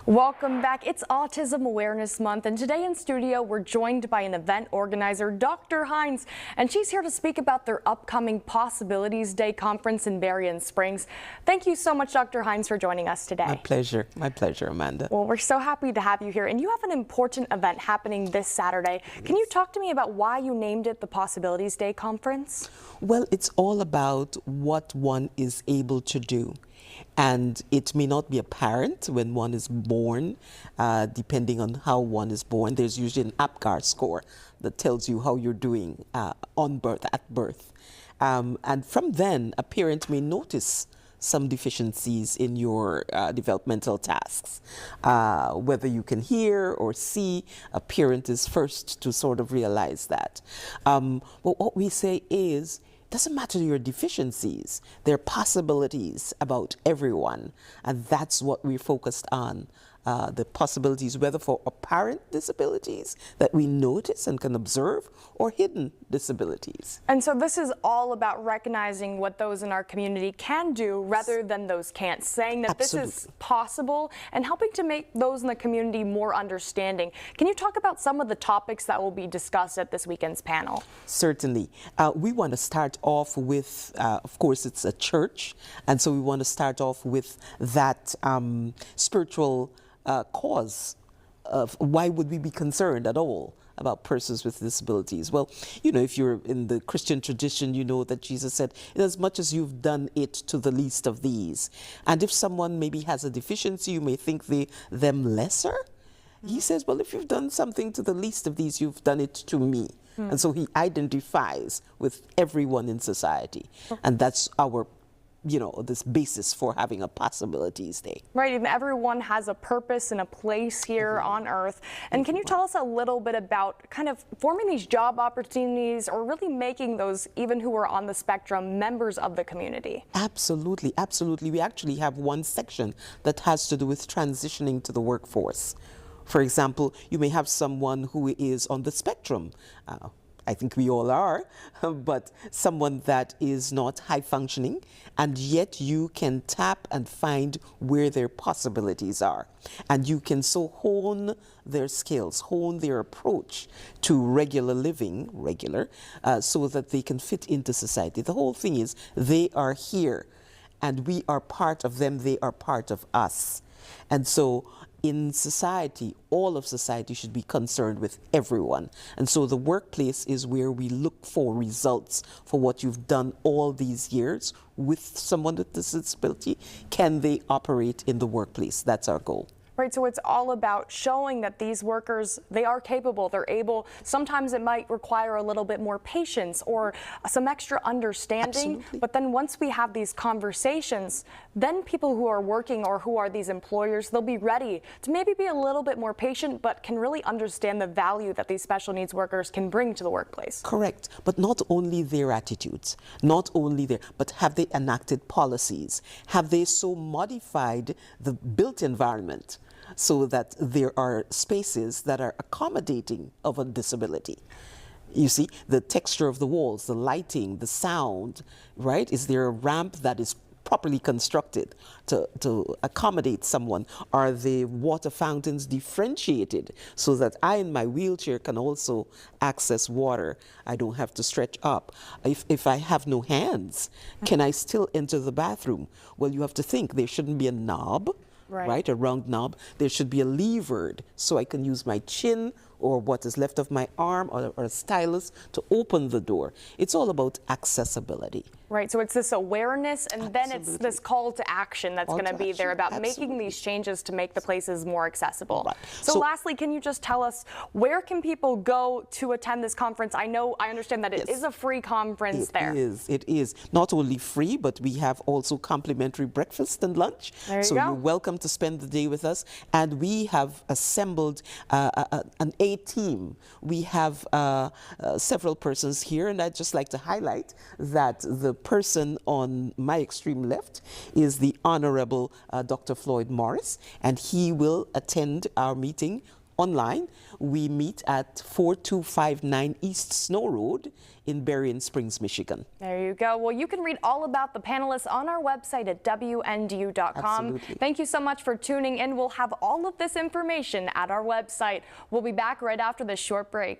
Welcome back. It's Autism Awareness Month, and today in studio we're joined by an event organizer, Dr. Hines, and she's here to speak about their upcoming Possibilities Day conference in Berrien Springs. Thank you so much, Dr. Hines, for joining us today. My pleasure, Amanda. Well, we're so happy to have you here, and you have an important event happening this Saturday. Yes. Can you talk to me about why you named it the Possibilities Day conference? Well, it's all about what one is able to do. And it may not be apparent when one is born, depending on how one is born. There's usually an APGAR score that tells you how you're doing on birth, at birth. And from then, a parent may notice some deficiencies in your developmental tasks. Whether you can hear or see, a parent is first to sort of realize that. But what we say is, doesn't matter your deficiencies, there are possibilities about everyone, and that's what we're focused on. The possibilities, whether for apparent disabilities that we notice and can observe, or hidden disabilities. And so this is all about recognizing what those in our community can do rather than those can't, saying that Absolutely. This is possible and helping to make those in the community more understanding. Can you talk about some of the topics that will be discussed at this weekend's panel? Certainly. We want to start off with, of course, it's a church, and so we want to start off with that spiritual cause of why would we be concerned at all about persons with disabilities. Well, you know, if you're in the Christian tradition, you know that Jesus said, as much as you've done it to the least of these. And if someone maybe has a deficiency, you may think them lesser. He says, well, if you've done something to the least of these, you've done it to me. And so he identifies with everyone in society. And that's our this basis for having a Possibilities Day. Right, and everyone has a purpose and a place here on Earth. And can you tell us a little bit about kind of forming these job opportunities or really making those, even who are on the spectrum, members of the community? Absolutely, absolutely. We actually have one section that has to do with transitioning to the workforce. For example, you may have someone who is on the spectrum. I think we all are, but someone that is not high functioning, and yet you can tap and find where their possibilities are. And you can so hone their skills, hone their approach to regular living, so that they can fit into society. The whole thing is they are here and we are part of them, they are part of us. And so in society, all of society should be concerned with everyone. And so the workplace is where we look for results for what you've done all these years with someone with disability. Can they operate in the workplace? That's our goal. Right, so it's all about showing that these workers, they are capable, they're able. Sometimes it might require a little bit more patience or some extra understanding. Absolutely. But then once we have these conversations, then people who are working or who are these employers, they'll be ready to maybe be a little bit more patient, but can really understand the value that these special needs workers can bring to the workplace. Correct, but not only their attitudes, but have they enacted policies? Have they so modified the built environment so that there are spaces that are accommodating of a disability? You see, the texture of the walls, the lighting, the sound, right? Is there a ramp that is properly constructed to accommodate someone? Are the water fountains differentiated so that I in my wheelchair can also access water? I don't have to stretch up. If I have no hands, can I still enter the bathroom? Well, you have to think there shouldn't be a knob. Right, a round knob. There should be a levered, so I can use my chin or what is left of my arm or a stylus to open the door. It's all about accessibility. Right, so it's this awareness, and Absolutely. then it's this call to action that's going to be there about Absolutely. making these changes to make the places more accessible. Right. So lastly, can you just tell us, where can people go to attend this conference? I understand that it is a free conference there. It is. Not only free, but we have also complimentary breakfast and lunch. There you so go. You're welcome to spend the day with us. And we have assembled an A team. We have several persons here, and I'd just like to highlight that the person on my extreme left is the Honorable Dr. Floyd Morris, and he will attend our meeting online. We meet at 4259 East Snow Road in Berrien Springs, Michigan. There you go. Well, you can read all about the panelists on our website at WNDU.com. Absolutely. Thank you so much for tuning in. We'll have all of this information at our website. We'll be back right after this short break.